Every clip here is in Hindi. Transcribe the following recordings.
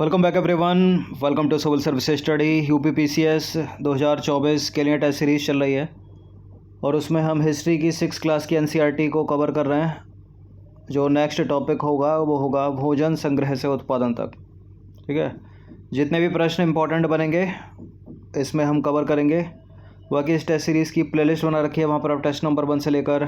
Welcome back everyone. Welcome to civil service study UPPCS 2024 के लिए टेस्ट सीरीज़ चल रही है और उसमें हम हिस्ट्री की 6 क्लास की एनसीईआरटी को कवर कर रहे हैं। जो नेक्स्ट टॉपिक होगा वो होगा भोजन संग्रह से उत्पादन तक। ठीक है, जितने भी प्रश्न इंपॉर्टेंट बनेंगे इसमें हम कवर करेंगे। बाकी इस टेस्ट सीरीज़ की प्लेलिस्ट बना रखी है, वहाँ पर आप टेस्ट नंबर 1 से लेकर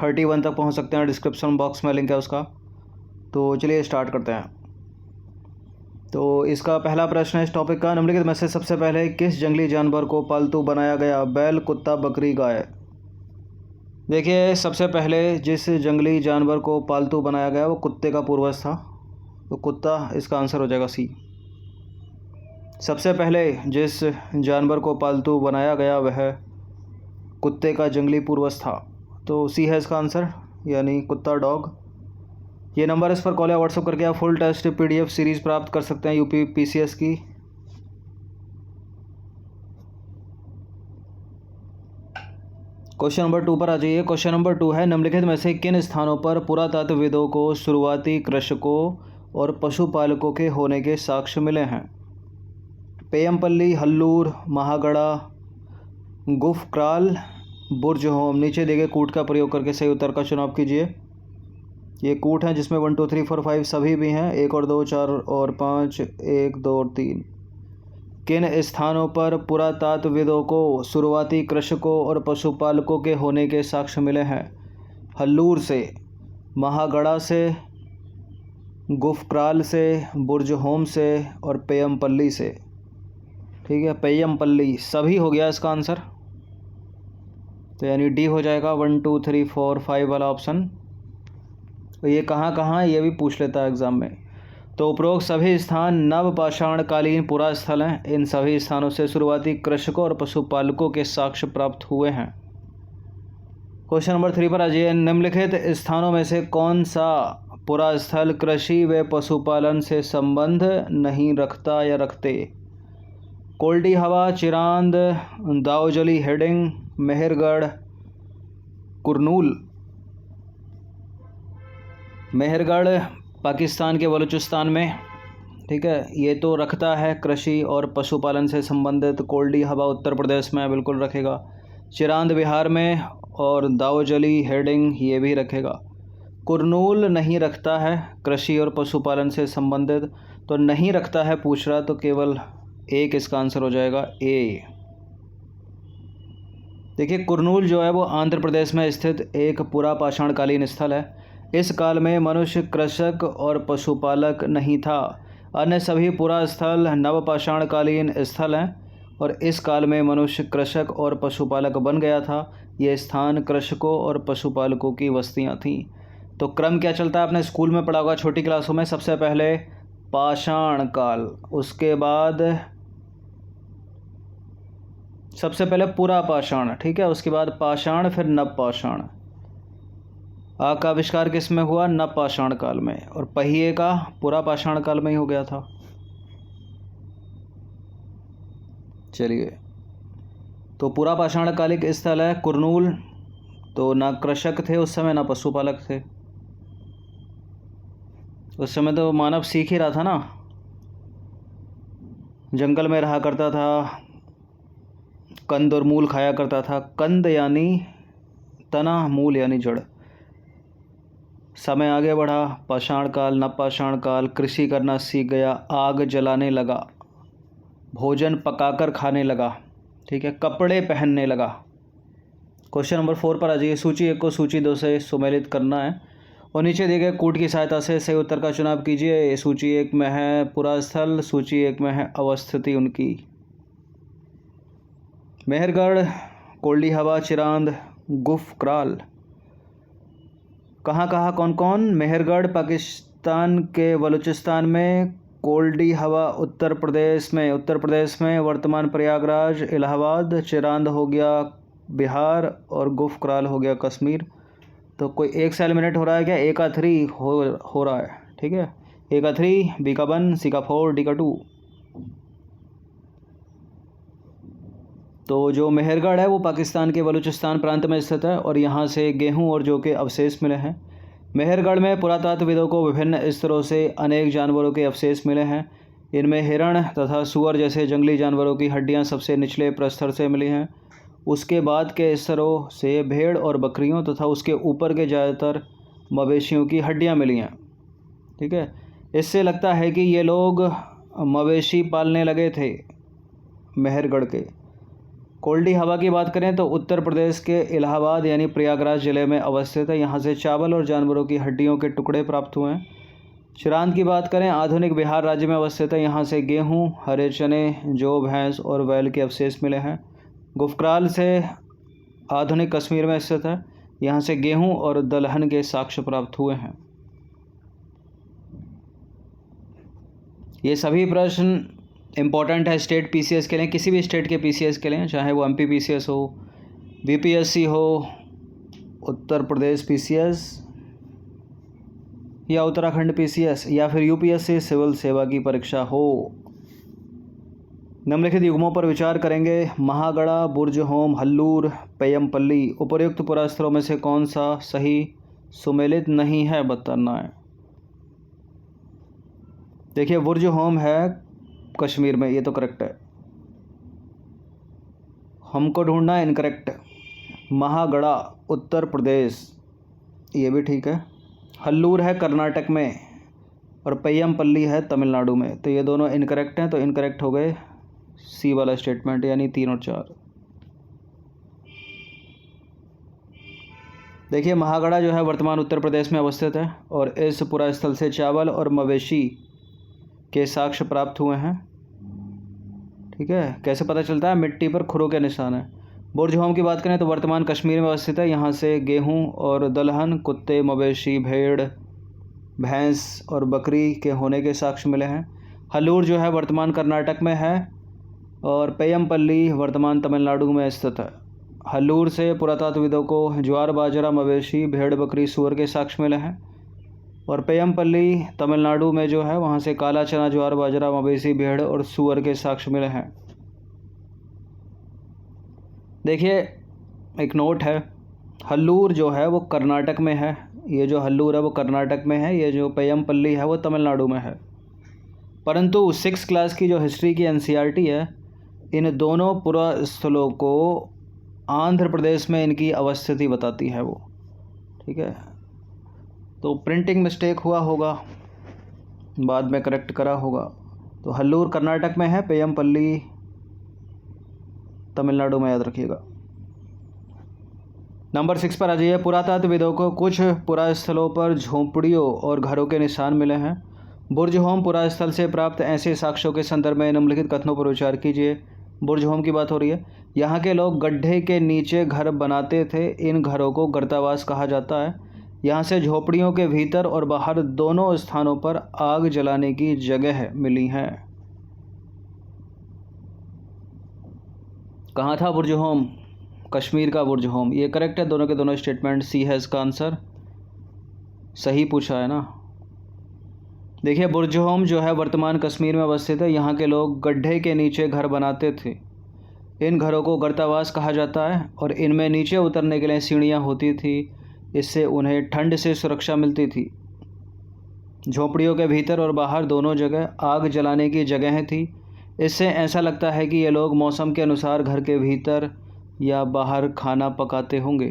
31 तक पहुँच सकते हैं। डिस्क्रिप्शन बॉक्स में लिंक है उसका। तो चलिए स्टार्ट करते हैं। तो इसका पहला प्रश्न है इस टॉपिक का, निम्नलिखित में से सबसे पहले किस जंगली जानवर को पालतू बनाया गया? बैल, कुत्ता, बकरी, गाय। देखिए, सबसे पहले जिस जंगली जानवर को पालतू बनाया गया वो कुत्ते का पूर्वज था, तो कुत्ता इसका आंसर हो जाएगा सी। सबसे पहले जिस जानवर को पालतू बनाया गया वह कुत्ते का जंगली पूर्वज था, तो सी है इसका आंसर, यानी कुत्ता, डॉग। ये नंबर इस पर कॉल या व्हाट्सअप करके आप फुल टेस्ट पीडीएफ सीरीज़ प्राप्त कर सकते हैं यूपीपीसीएस की। क्वेश्चन नंबर 2 पर आ जाइए। क्वेश्चन नंबर 2 है, निम्नलिखित में से किन स्थानों पर पुरातत्वविदों को शुरुआती कृषकों और पशुपालकों के होने के साक्ष्य मिले हैं? पेयमपल्ली, हल्लूर, महागड़ा, गुफक्राल, बुर्जहोम। नीचे दिए गए कूट का प्रयोग करके सही उत्तर का चुनाव कीजिए। ये कूट हैं जिसमें 1 2 3 4 5 सभी भी हैं, 1 और 2 4 और 5, 1 2 और 3। किन स्थानों पर पुरातत्वविदों को शुरुआती कृषकों और पशुपालकों के होने के साक्ष्य मिले हैं? हल्लूर से, महागड़ा से, गुफक्राल से, बुर्जहोम से और पेयमपल्ली से। ठीक है, पेयमपल्ली सभी हो गया इसका आंसर, तो यानी डी हो जाएगा 1 2 3 4 5 वाला ऑप्शन। तो ये कहाँ ये भी पूछ लेता है एग्ज़ाम में। तो उपरोक्त सभी स्थान नवपाषाणकालीन पुरा स्थल हैं। इन सभी स्थानों से शुरुआती कृषकों और पशुपालकों के साक्ष्य प्राप्त हुए हैं। क्वेश्चन नंबर 3 पर आ जाइए। निम्नलिखित स्थानों में से कौन सा पुरा स्थल कृषि व पशुपालन से संबंध नहीं रखता या रखते? कोल्डी हवा, चिरांद, दाऊजली हेडिंग, मेहरगढ़, कुरनूल। मेहरगढ़ पाकिस्तान के बलूचिस्तान में, ठीक है, ये तो रखता है कृषि और पशुपालन से संबंधित। कोल्डी हवा उत्तर प्रदेश में बिल्कुल रखेगा। चिरांद बिहार में और दाऊजली हेडिंग ये भी रखेगा। कुरनूल नहीं रखता है कृषि और पशुपालन से संबंधित, तो नहीं रखता है पूछ रहा, तो केवल एक इसका आंसर हो जाएगा ए। देखिए, कुरनूल जो है वो आंध्र प्रदेश में स्थित एक पुरा पाषाणकालीन स्थल है। इस काल में मनुष्य कृषक और पशुपालक नहीं था। अन्य सभी पुरा स्थल नवपाषाणकालीन स्थल हैं और इस काल में मनुष्य कृषक और पशुपालक बन गया था। ये स्थान कृषकों और पशुपालकों की बस्तियां थीं। तो क्रम क्या चलता है, आपने स्कूल में पढ़ा होगा छोटी क्लासों में। सबसे पहले पाषाण काल, उसके बाद सबसे पहले पुरा पाषाण, ठीक है, उसके बाद पाषाण, फिर नवपाषाण। आग का आविष्कार किस में हुआ? नवपाषाण काल में, और पहिए का पुरा पाषाण काल में ही हो गया था। चलिए, तो पुरा पाषाणकालिक स्थल है कुरनूल। तो ना कृषक थे उस समय, ना पशुपालक थे। उस समय तो मानव सीख ही रहा था ना, जंगल में रहा करता था, कंद और मूल खाया करता था। कंद यानी तना, मूल यानी जड़। समय आगे बढ़ा, पाषाण काल, नवपाषाण काल, कृषि करना सीख गया, आग जलाने लगा, भोजन पकाकर खाने लगा, ठीक है, कपड़े पहनने लगा। क्वेश्चन नंबर 4 पर आ जाइए। सूची 1 को सूची 2 से सुमेलित करना है और नीचे दिए गए कूट की सहायता से सही उत्तर का चुनाव कीजिए। सूची 1 में है पुरा स्थल, सूची 1 में है अवस्थिति उनकी। मेहरगढ़, कोल्डी हवा, चिरांद, गुफक्राल। कहाँ कौन कौन? मेहरगढ़ पाकिस्तान के बलूचिस्तान में, कोल्डी हवा उत्तर प्रदेश में वर्तमान प्रयागराज, इलाहाबाद, चिरांद हो गया बिहार और गुफक्राल हो गया कश्मीर। तो कोई एक से एलिमिनेट हो रहा है क्या? ए का 3 हो रहा है, ठीक है, ए का 3, बी का 1, सी का 4, डी का 2। तो जो मेहरगढ़ है वो पाकिस्तान के बलूचिस्तान प्रांत में स्थित है और यहाँ से गेहूँ और जौ के अवशेष मिले हैं। मेहरगढ़ में पुरातत्वविदों को विभिन्न स्तरों से अनेक जानवरों के अवशेष मिले हैं। इनमें हिरण तथा सुअर जैसे जंगली जानवरों की हड्डियां सबसे निचले प्रस्तर से मिली हैं। उसके बाद के स्तरों से भेड़ और बकरियों तथा उसके ऊपर के ज़्यादातर मवेशियों की हड्डियां मिली हैं। ठीक है, इससे लगता है कि ये लोग मवेशी पालने लगे थे। मेहरगढ़ के कोल्डी हवा की बात करें तो उत्तर प्रदेश के इलाहाबाद यानी प्रयागराज ज़िले में अवस्थित है। यहाँ से चावल और जानवरों की हड्डियों के टुकड़े प्राप्त हुए हैं। चिरांद की बात करें, आधुनिक बिहार राज्य में अवस्थित है। यहाँ से गेहूँ, हरे चने, जौ, भैंस और बैल के अवशेष मिले हैं। गुफक्राल से आधुनिक कश्मीर में स्थित है। यहाँ से गेहूँ और दलहन के साक्ष्य प्राप्त हुए हैं। ये सभी प्रश्न इम्पॉर्टेंट है स्टेट पीसीएस के लिए, किसी भी स्टेट के पीसीएस के लिए, चाहे वो एमपी पीसीएस हो, बीपीएससी हो, उत्तर प्रदेश पीसीएस या उत्तराखंड पीसीएस या फिर यूपीएससी सिविल सेवा की परीक्षा हो। निम्नलिखित युग्मों पर विचार करेंगे। महागड़ा, बुर्जहोम, हल्लूर, पेयमपल्ली। उपर्युक्त पुरास्थलों में से कौन सा सही सुमेलित नहीं है बताना है। देखिए, बुर्जहोम है कश्मीर में, ये तो करेक्ट है। हमको ढूंढना इनकरेक्ट। महागड़ा उत्तर प्रदेश, ये भी ठीक है। हल्लूर है कर्नाटक में और पेयमपल्ली है तमिलनाडु में, तो ये दोनों इनकरेक्ट हैं। तो इनकरेक्ट हो गए सी वाला स्टेटमेंट, यानी 3 और 4। देखिए, महागड़ा जो है वर्तमान उत्तर प्रदेश में अवस्थित है और इस पुरास्थल से चावल और मवेशी के साक्ष्य प्राप्त हुए हैं। ठीक है, कैसे पता चलता है? मिट्टी पर खुरों के निशान है। बुर्जहोम की बात करें तो वर्तमान कश्मीर में अवस्थित है। यहाँ से गेहूँ और दलहन, कुत्ते, मवेशी, भेड़, भैंस और बकरी के होने के साक्ष्य मिले हैं। हल्लूर जो है वर्तमान कर्नाटक में है और पेयमपल्ली वर्तमान तमिलनाडु में स्थित है। हल्लूर से पुरातत्वविदों को ज्वार, बाजरा, मवेशी, भेड़, बकरी, सूअर के साक्ष्य मिले हैं और पेयमपल्ली तमिलनाडु में जो है वहाँ से काला चना, ज्वार, बाजरा, मवेशी, भेड़ और सूअर के साक्ष्य मिले हैं। देखिए, एक नोट है, हल्लूर जो है वो कर्नाटक में है। ये जो हल्लूर है वो कर्नाटक में है, ये जो पेयमपल्ली है वो तमिलनाडु में है। परंतु 6 क्लास की जो हिस्ट्री की एनसीईआरटी है, इन दोनों पुरास्थलों को आंध्र प्रदेश में इनकी अवस्थिति बताती है वो। ठीक है, तो प्रिंटिंग मिस्टेक हुआ होगा, बाद में करेक्ट करा होगा। तो हल्लूर कर्नाटक में है, पेयमपल्ली तमिलनाडु में, याद रखिएगा। नंबर 6 पर आ जाइए। पुरातत्वविदों को कुछ पुरास्थलों पर झोंपड़ियों और घरों के निशान मिले हैं। बुर्जहोम पुरास्थल से प्राप्त ऐसे साक्ष्यों के संदर्भ में निम्नलिखित कथनों पर विचार कीजिए। बुर्जहोम की बात हो रही है। यहाँ के लोग गड्ढे के नीचे घर बनाते थे। इन घरों को गर्तावास कहा जाता है। यहाँ से झोपड़ियों के भीतर और बाहर दोनों स्थानों पर आग जलाने की जगह मिली हैं। कहाँ था बुर्जहोम? कश्मीर का बुर्जहोम, ये करेक्ट है। दोनों के दोनों स्टेटमेंट, सी है इसका आंसर। सही पूछा है ना। देखिए, बुर्जहोम जो है वर्तमान कश्मीर में अवस्थित है। यहाँ के लोग गड्ढे के नीचे घर बनाते थे। इन घरों को गर्तावास कहा जाता है और इनमें नीचे उतरने के लिए सीढ़ियाँ होती थी। इससे उन्हें ठंड से सुरक्षा मिलती थी। झोपड़ियों के भीतर और बाहर दोनों जगह आग जलाने की जगहें थी। इससे ऐसा लगता है कि ये लोग मौसम के अनुसार घर के भीतर या बाहर खाना पकाते होंगे।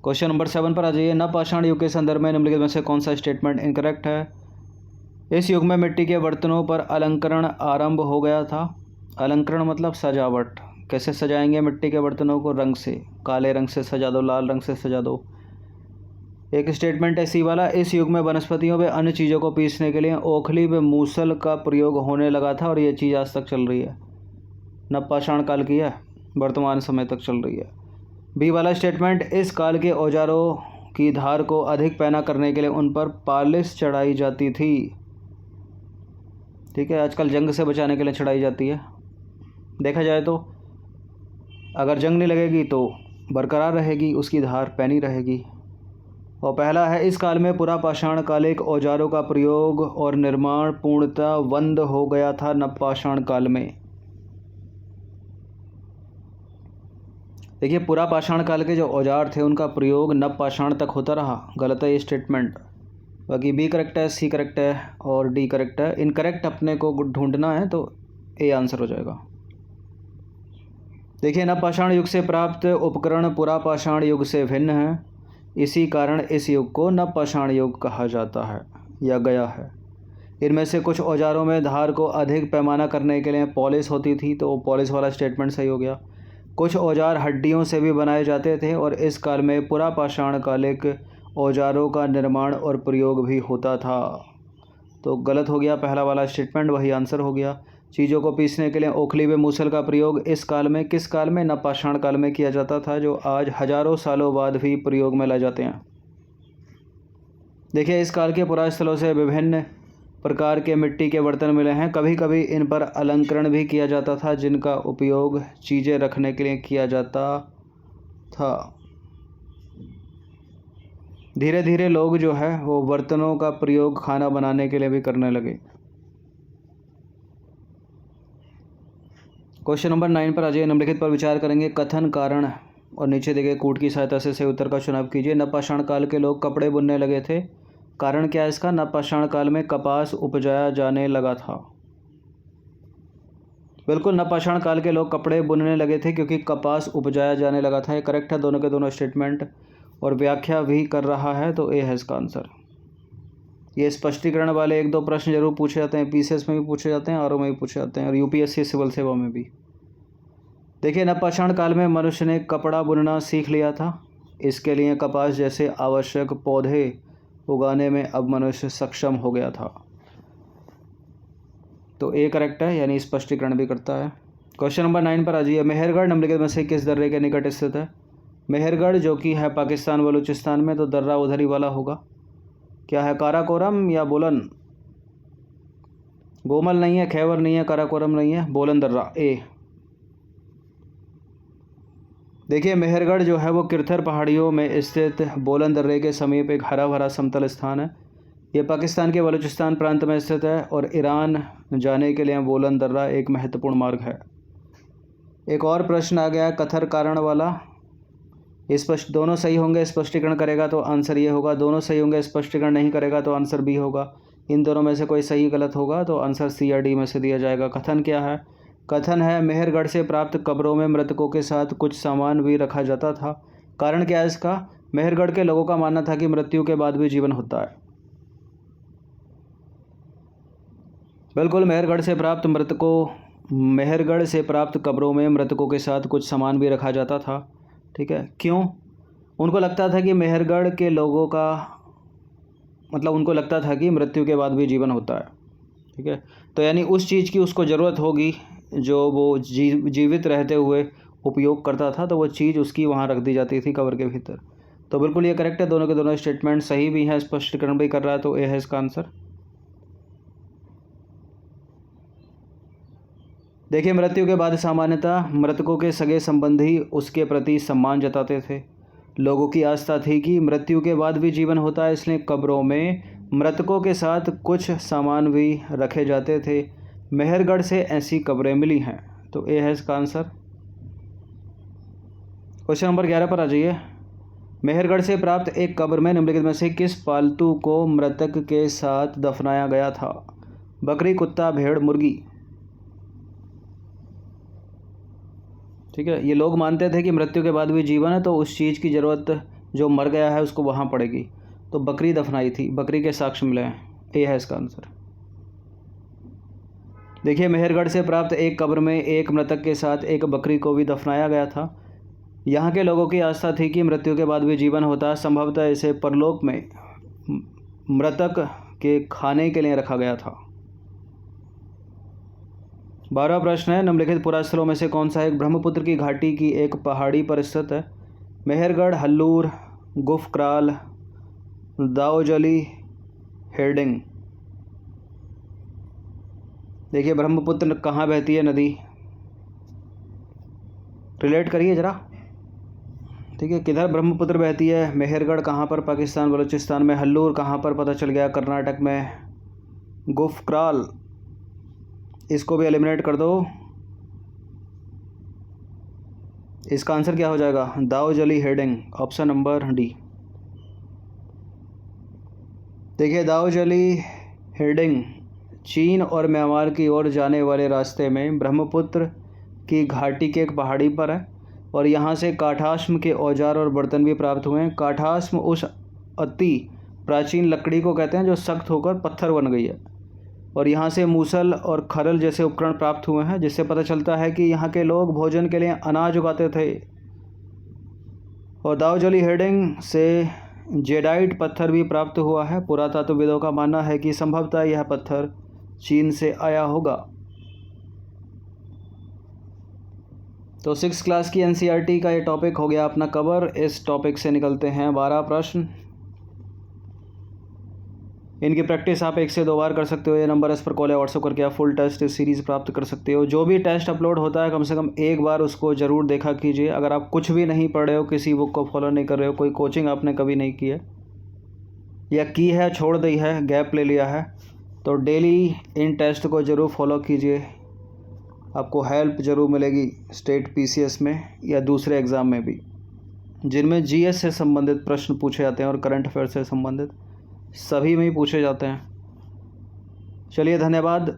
क्वेश्चन नंबर 7 पर आ जाइए। नवपाषाण युग के संदर्भ में निम्नलिखित में से कौन सा स्टेटमेंट इनकरेक्ट है? इस युग में मिट्टी के बर्तनों पर अलंकरण आरंभ हो गया था। अलंकरण मतलब सजावट। कैसे सजाएंगे मिट्टी के बर्तनों को? रंग से, काले रंग से सजा दो, लाल रंग से सजा दो। एक स्टेटमेंट है सी वाला। इस युग में वनस्पतियों व अन्य चीज़ों को पीसने के लिए ओखली व मूसल का प्रयोग होने लगा था और ये चीज़ आज तक चल रही है। नवपाषाण काल की है, वर्तमान समय तक चल रही है। बी वाला स्टेटमेंट, इस काल के औजारों की धार को अधिक पैना करने के लिए उन पर पालिश चढ़ाई जाती थी। ठीक है, आजकल जंग से बचाने के लिए चढ़ाई जाती है। देखा जाए तो अगर जंग नहीं लगेगी तो बरकरार रहेगी, उसकी धार पैनी रहेगी। और पहला है, इस काल में पुरापाषाण कालिक औजारों का प्रयोग और निर्माण पूर्णतः बंद हो गया था नवपाषाण काल में। देखिए, पुरापाषाण काल के जो औजार थे उनका प्रयोग नवपाषाण तक होता रहा। गलत है ये स्टेटमेंट। बाकी बी करेक्ट है, सी करेक्ट है और डी करेक्ट है। इनकरेक्ट अपने को ढूंढना है तो ए आंसर हो जाएगा। देखिए, नवपाषाण युग से प्राप्त उपकरण पुरापाषाण युग से भिन्न है, इसी कारण इस युग को नवपाषाण युग कहा जाता है या गया है। इनमें से कुछ औजारों में धार को अधिक पैमाना करने के लिए पॉलिश होती थी, तो पॉलिश वाला स्टेटमेंट सही हो गया। कुछ औजार हड्डियों से भी बनाए जाते थे और इस काल में पुरापाषाण कालिक औजारों का निर्माण और प्रयोग भी होता था, तो गलत हो गया पहला वाला स्टेटमेंट, वही आंसर हो गया। चीज़ों को पीसने के लिए ओखली व मूसल का प्रयोग इस काल में, किस काल में? नवपाषाण काल में किया जाता था, जो आज हजारों सालों बाद भी प्रयोग में लाए जाते हैं। देखिए, इस काल के पुरास्थलों से विभिन्न प्रकार के मिट्टी के बर्तन मिले हैं। कभी कभी इन पर अलंकरण भी किया जाता था, जिनका उपयोग चीज़ें रखने के लिए किया जाता था। धीरे धीरे लोग जो है वो बर्तनों का प्रयोग खाना बनाने के लिए भी करने लगे। क्वेश्चन नंबर 9 पर आ जाइए। निम्नलिखित पर विचार करेंगे। कथन, कारण और नीचे दिए गए कूट की सहायता से सही उत्तर का चुनाव कीजिए। नवपाषाण काल के लोग कपड़े बुनने लगे थे। कारण क्या है इसका? नवपाषाण काल में कपास उपजाया जाने लगा था। बिल्कुल, नवपाषाण काल के लोग कपड़े बुनने लगे थे क्योंकि कपास उपजाया जाने लगा था। ये करेक्ट है, दोनों के दोनों स्टेटमेंट, और व्याख्या भी कर रहा है, तो ए है इसका आंसर। ये स्पष्टीकरण वाले 1-2 प्रश्न जरूर पूछे जाते हैं, पीसीएस में भी पूछे जाते हैं, आरओ में भी पूछे जाते हैं, और यूपीएससी सिविल सेवा में भी। देखिए, नवपाषाण काल में मनुष्य ने कपड़ा बुनना सीख लिया था। इसके लिए कपास जैसे आवश्यक पौधे उगाने में अब मनुष्य सक्षम हो गया था, तो ए करेक्ट है, यानी स्पष्टीकरण भी करता है। क्वेश्चन नंबर 9 पर आ जाइए। मेहरगढ़ निम्नलिखित में से किस दर्रे के निकट स्थित है? मेहरगढ़ जो कि है पाकिस्तान बलूचिस्तान में, तो दर्रा उधर ही वाला होगा। क्या है? काराकोरम या बोलन? गोमल नहीं है, खैबर नहीं है, काराकोरम नहीं है, बोलन दर्रा, ए। देखिए, मेहरगढ़ जो है वो किरथर पहाड़ियों में स्थित बोलन दर्रे के समीप एक हरा भरा समतल स्थान है। ये पाकिस्तान के बलूचिस्तान प्रांत में स्थित है और ईरान जाने के लिए बोलन दर्रा एक महत्वपूर्ण मार्ग है। एक और प्रश्न आ गया है कथन कारण वाला। स्पष्ट दोनों सही होंगे, स्पष्टीकरण करेगा तो आंसर ये होगा। दोनों सही होंगे, स्पष्टीकरण नहीं करेगा तो आंसर बी होगा। इन दोनों में से कोई सही गलत होगा तो आंसर सी या डी में से दिया जाएगा। कथन क्या है? कथन है, मेहरगढ़ से प्राप्त कब्रों में मृतकों के साथ कुछ सामान भी रखा जाता था। कारण क्या है इसका? मेहरगढ़ के लोगों का मानना था कि मृत्यु के बाद भी जीवन होता है। बिल्कुल, मेहरगढ़ से प्राप्त कब्रों में मृतकों के साथ कुछ सामान भी रखा जाता था। ठीक है, क्यों? उनको लगता था कि मेहरगढ़ के लोगों का उनको लगता था कि मृत्यु के बाद भी जीवन होता है। ठीक है, तो यानी उस चीज़ की उसको ज़रूरत होगी जो वो जीवित रहते हुए उपयोग करता था, तो वो चीज़ उसकी वहाँ रख दी जाती थी कब्र के भीतर। तो बिल्कुल ये करेक्ट है, दोनों के दोनों स्टेटमेंट सही भी हैं, स्पष्टीकरण भी कर रहा है, तो ए है इसका आंसर। देखिए, मृत्यु के बाद सामान्यतः मृतकों के सगे संबंधी उसके प्रति सम्मान जताते थे। लोगों की आस्था थी कि मृत्यु के बाद भी जीवन होता है, इसलिए कब्रों में मृतकों के साथ कुछ सामान भी रखे जाते थे। मेहरगढ़ से ऐसी कब्रें मिली हैं, तो ए है इसका आंसर। क्वेश्चन नंबर 11 पर आ जाइए। मेहरगढ़ से प्राप्त एक कब्र में निम्नलिखित में से किस पालतू को मृतक के साथ दफनाया गया था? बकरी, कुत्ता, भेड़, मुर्गी। ठीक है, ये लोग मानते थे कि मृत्यु के बाद भी जीवन है, तो उस चीज़ की ज़रूरत जो मर गया है उसको वहाँ पड़ेगी, तो बकरी दफनाई थी, बकरी के साक्ष्य मिले हैं, ए है इसका आंसर। देखिए, मेहरगढ़ से प्राप्त एक कब्र में एक मृतक के साथ एक बकरी को भी दफनाया गया था। यहाँ के लोगों की आस्था थी कि मृत्यु के बाद भी जीवन होता है। संभवतः इसे परलोक में मृतक के खाने के लिए रखा गया था। 12वां प्रश्न है, निम्नलिखित पुरास्थलों में से कौन सा एक ब्रह्मपुत्र की घाटी की एक पहाड़ी पर स्थित है? मेहरगढ़, हल्लूर, गुफक्राल, दाओजली, हेडिंग। देखिए, ब्रह्मपुत्र कहाँ बहती है नदी? रिलेट करिए ज़रा। ठीक है, किधर ब्रह्मपुत्र बहती है? मेहरगढ़ कहाँ पर? पाकिस्तान बलूचिस्तान में। हल्लूर कहाँ पर? पता चल गया, कर्नाटक में। गुफक्राल, इसको भी एलिमिनेट कर दो। इसका आंसर क्या हो जाएगा? Daojali, heading, option number D. देखिए, दाऊजली हिल्डिंग चीन और म्यांमार की ओर जाने वाले रास्ते में ब्रह्मपुत्र की घाटी के एक पहाड़ी पर है और यहाँ से काठास्म के औजार और बर्तन भी प्राप्त हुए हैं। काठास्म उस अति प्राचीन लकड़ी को कहते हैं जो सख्त होकर पत्थर बन गई है, और यहाँ से मूसल और खरल जैसे उपकरण प्राप्त हुए हैं, जिससे पता चलता है कि यहाँ के लोग भोजन के लिए अनाज उगाते थे। और दाऊजली हिल्डिंग से जेडाइट पत्थर भी प्राप्त हुआ है। पुरातत्वविदों का मानना है कि संभवतः यह पत्थर चीन से आया होगा। तो 6 क्लास की एनसीईआरटी का ये टॉपिक हो गया अपना कवर। इस टॉपिक से निकलते हैं 12 प्रश्न। इनकी प्रैक्टिस आप 1 से 2 बार कर सकते हो। ये नंबर इस पर कॉल या व्हाट्सअप करके आप फुल टेस्ट सीरीज़ प्राप्त कर सकते हो। जो भी टेस्ट अपलोड होता है कम से कम एक बार उसको ज़रूर देखा कीजिए। अगर आप कुछ भी नहीं पढ़ रहे हो, किसी बुक को फॉलो नहीं कर रहे हो, कोई कोचिंग आपने कभी नहीं की है या की है छोड़ दी है, गैप ले लिया है, तो डेली इन टेस्ट को ज़रूर फॉलो कीजिए। आपको हेल्प ज़रूर मिलेगी स्टेट पीसीएस में या दूसरे एग्ज़ाम में भी, जिनमें जीएस से संबंधित प्रश्न पूछे जाते हैं और करंट अफेयर से संबंधित सभी में ही पूछे जाते हैं। चलिए, धन्यवाद।